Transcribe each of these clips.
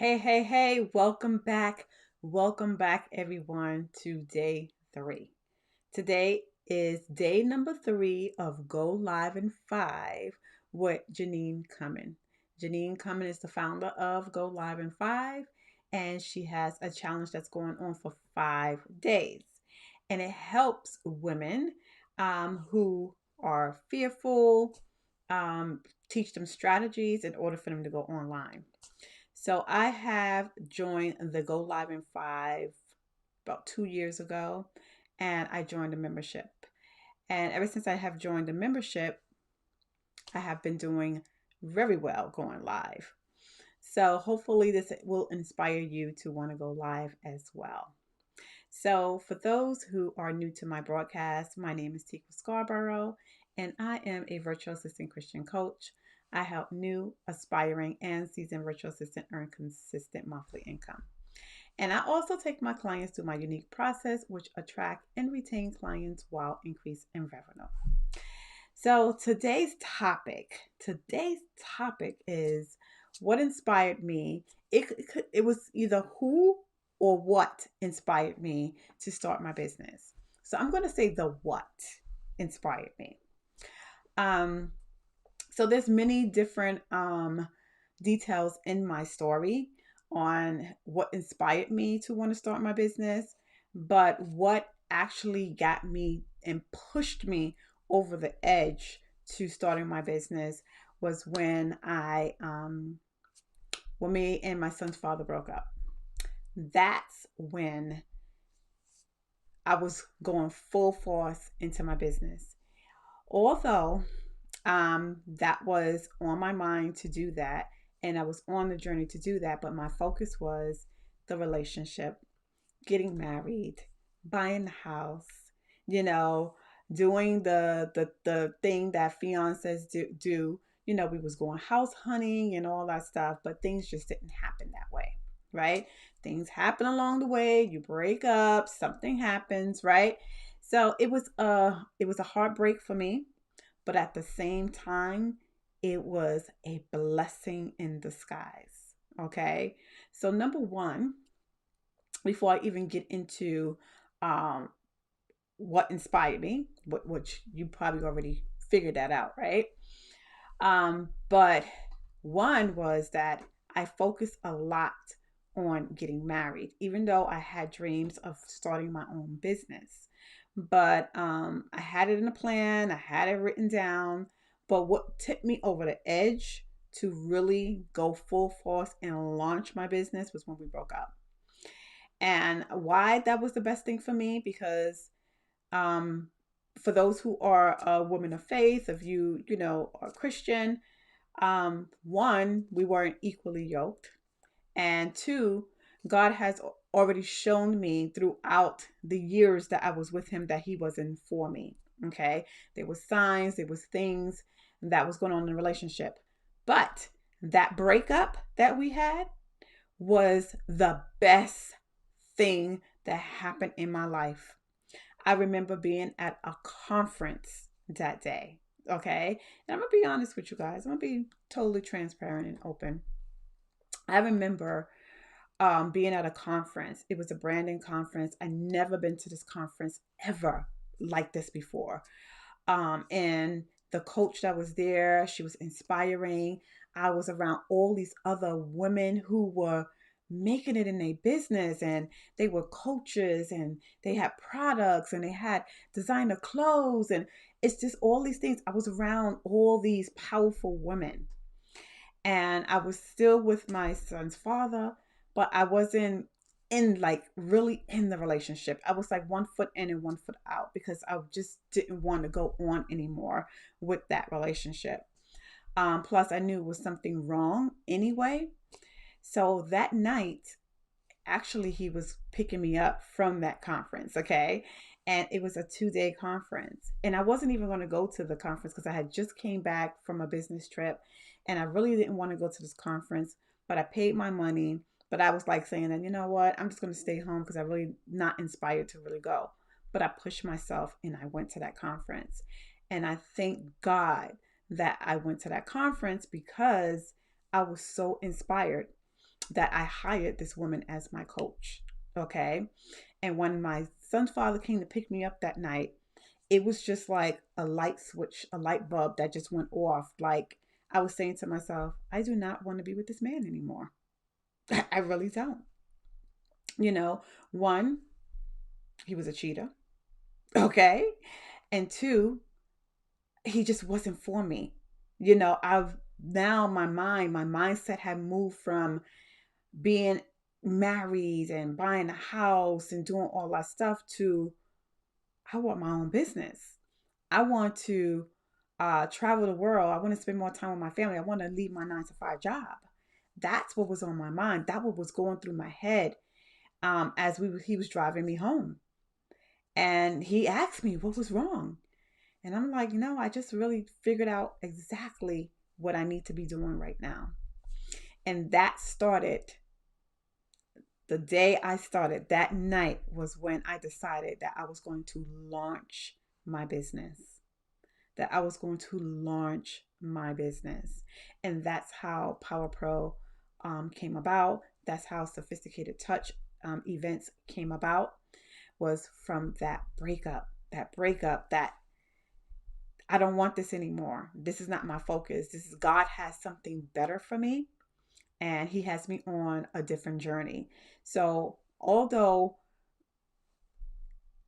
Hey, welcome back. Welcome back, everyone, to day three. Today is day number three of Go Live in 5 with Janine Cumming. Janine Cumming is the founder of Go Live in 5, and she has a challenge that's going on for 5 days. And it helps women who are fearful, um, teach them strategies in order for them to go online. So I have joined the Go Live in 5 about 2 years ago, and I joined a membership. And ever since I have joined the membership, I have been doing very well going live. So hopefully this will inspire you to want to go live as well. So for those who are new to my broadcast, my name is Teekwa Scarborough, and I am a virtual assistant Christian coach. I help new, aspiring, and seasoned virtual assistant earn consistent monthly income. And I also take my clients through my unique process, which attract and retain clients while increasing revenue. So today's topic is what inspired me. It was either who or what inspired me to start my business. So I'm going to say the what inspired me. Um, so there's many different details in my story on what inspired me to want to start my business, but what actually got me and pushed me over the edge to starting my business was when me and my son's father broke up. That's when I was going full force into my business. Although that was on my mind to do that, and I was on the journey to do that, but my focus was the relationship, getting married, buying the house, you know, doing the thing that fiancés do. We was going house hunting and all that stuff, but things just didn't happen that way, right? Things happen along the way. You break up, something happens, right? So it was a heartbreak for me, but at the same time, it was a blessing in disguise. Okay. So, number one, before I even get into um, what inspired me, which you probably already figured that out, right? But one was that I focused a lot on getting married, even though I had dreams of starting my own business. But I had it in a plan, I had it written down. But what tipped me over the edge to really go full force and launch my business was when we broke up. And why that was the best thing for me, because um, for those who are a woman of faith, if you are Christian, one, we weren't equally yoked. And two, God has already shown me throughout the years that I was with him that he wasn't for me. Okay. There was signs, there was things that was going on in the relationship. But that breakup that we had was the best thing that happened in my life. I remember being at a conference that day. Okay. And I'm going to be honest with you guys. I'm going to be totally transparent and open. I remember being at a conference. It was a branding conference. I never been to this conference ever like this before. And the coach that was there, she was inspiring. I was around all these other women who were making it in their business, and they were coaches, and they had products, and they had designer clothes, and it's just all these things. I was around all these powerful women, and I was still with my son's father, but I wasn't in, like, really in the relationship. I was like 1 foot in and 1 foot out because I just didn't want to go on anymore with that relationship. Plus, I knew it was something wrong anyway. So that night, actually, he was picking me up from that conference, okay? And it was a 2-day conference. And I wasn't even going to go to the conference because I had just came back from a business trip, and I really didn't want to go to this conference, but I paid my money. But I was like saying that, you know what, I'm just going to stay home because I'm really not inspired to really go. But I pushed myself and I went to that conference. And I thank God that I went to that conference because I was so inspired. that I hired this woman as my coach. Okay. And when my son's father came to pick me up that night, it was just like a light switch, a light bulb that just went off. Like I was saying to myself, I do not want to be with this man anymore. I really don't. You know, one, he was a cheater. Okay. And two, he just wasn't for me. I've now my mindset had moved from being married and buying a house and doing all that stuff to I want my own business. I want to travel the world. I want to spend more time with my family. I want to leave my 9 to 5 job. That's what was on my mind. That what was going through my head as he was driving me home. And he asked me what was wrong. And I'm like, no, I just really figured out exactly what I need to be doing right now. And that started the day I started. That night was when I decided that I was going to launch my business. That I was going to launch my business. And that's how PowerPro came about. That's how Sophisticated Touch events came about, was from that breakup, that I don't want this anymore. This is not my focus. This is God has something better for me, and he has me on a different journey. So although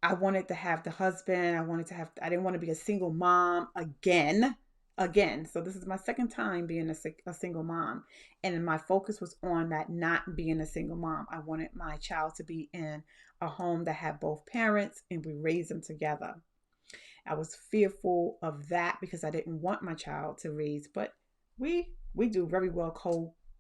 I wanted to have the husband, I didn't want to be a single mom again. So this is my second time being a single mom. And my focus was on that, not being a single mom. I wanted my child to be in a home that had both parents and we raised them together. I was fearful of that because I didn't want my child to raise, but we do very well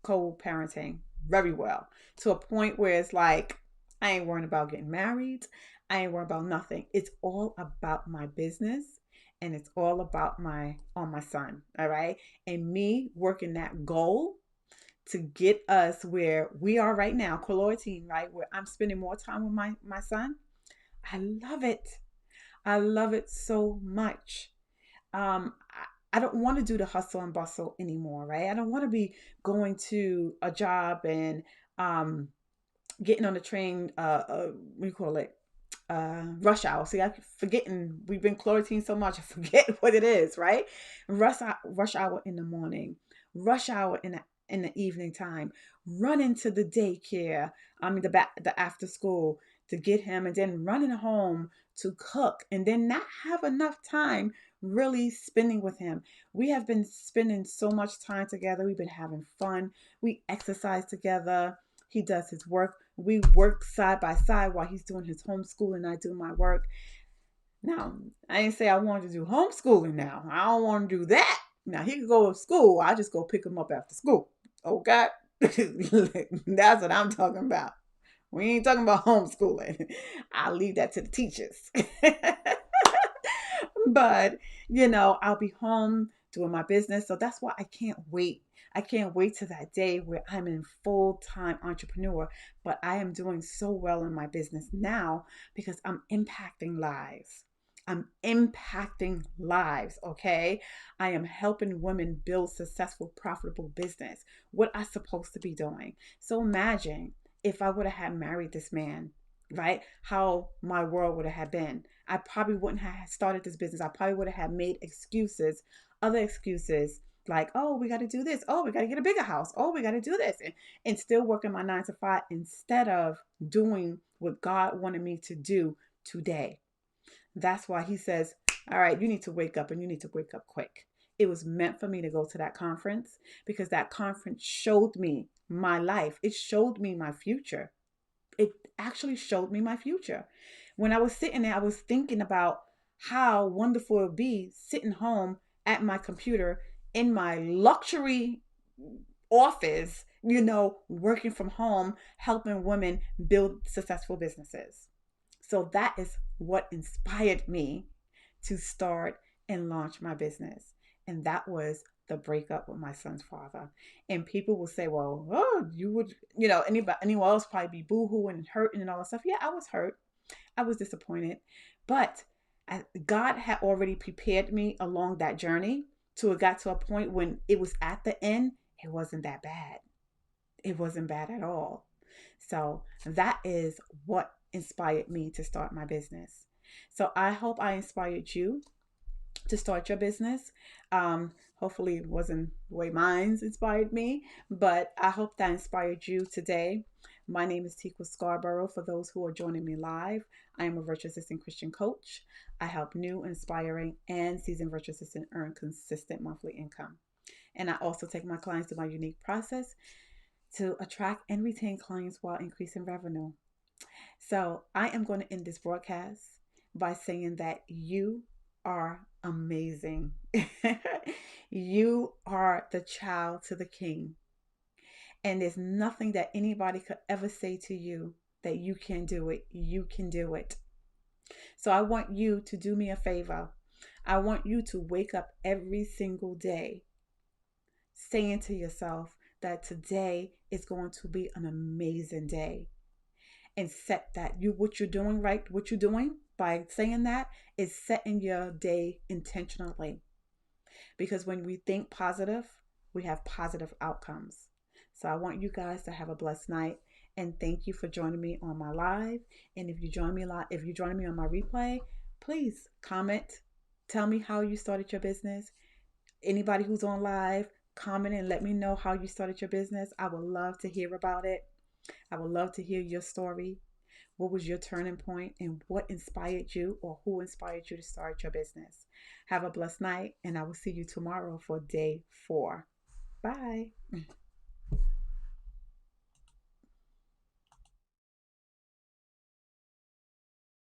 co-parenting, very well, to a point where it's like I ain't worrying about getting married. I ain't worrying about nothing. It's all about my business and it's all about my son. All right. And me working that goal to get us where we are right now, Colortine, right? Where I'm spending more time with my son. I love it. I love it so much. I don't want to do the hustle and bustle anymore, right? I don't want to be going to a job and getting on the train, what do you call it? Rush hour. See, I'm forgetting, we've been chlorine so much, I forget what it is, right? Rush hour in the morning, rush hour in the evening time, run into the daycare, the after school to get him, and then running home to cook, and then not have enough time really spending with him. We have been spending so much time together. We've been having fun. We exercise together. He does his work. We work side by side while he's doing his homeschooling and I do my work. Now, I ain't say I wanted to do homeschooling now. I don't want to do that. Now, he could go to school. I just go pick him up after school. Okay? That's what I'm talking about. We ain't talking about homeschooling. I'll leave that to the teachers. But, I'll be home doing my business. So that's why I can't wait. I can't wait to that day where I'm in full-time entrepreneur, but I am doing so well in my business now because I'm impacting lives. I'm impacting lives, okay? I am helping women build successful, profitable business. What I'm supposed to be doing. So imagine if I would have had married this man, right? How my world would have been. I probably wouldn't have started this business. I probably would have made excuses, other excuses like, oh, we got to do this. Oh, we got to get a bigger house. Oh, we got to do this. And still working my 9 to 5 instead of doing what God wanted me to do today. That's why he says, all right, you need to wake up and you need to wake up quick. It was meant for me to go to that conference because that conference showed me my life. It showed me my future. It actually showed me my future. When I was sitting there, I was thinking about how wonderful it would be sitting home at my computer in my luxury office, working from home, helping women build successful businesses. So that is what inspired me to start and launch my business. And that was the breakup with my son's father. And people will say, well, oh, you would, anyone else probably be boo-hooing and hurting and all that stuff. Yeah, I was hurt. I was disappointed. But God had already prepared me along that journey till it got to a point when it was at the end, it wasn't that bad. It wasn't bad at all. So that is what inspired me to start my business. So I hope I inspired you to start your business. Hopefully, it wasn't the way mine's inspired me, but I hope that inspired you today. My name is Teekwa Scarborough. For those who are joining me live, I am a virtual assistant Christian coach. I help new, inspiring, and seasoned virtual assistant earn consistent monthly income. And I also take my clients through my unique process to attract and retain clients while increasing revenue. So I am going to end this broadcast by saying that you are amazing. You are the child to the king. And there's nothing that anybody could ever say to you that you can do it. You can do it. So I want you to do me a favor. I want you to wake up every single day saying to yourself that today is going to be an amazing day, and set that. You what you're doing, right, what you're doing by saying that is setting your day intentionally, because when we think positive, we have positive outcomes. So I want you guys to have a blessed night, and thank you for joining me on my live. And if you join me on my replay, please comment, tell me how you started your business. Anybody who's on live, comment and let me know how you started your business. I would love to hear about it. I would love to hear your story. What was your turning point, and what inspired you, or who inspired you to start your business? Have a blessed night, and I will see you tomorrow for day 4. Bye.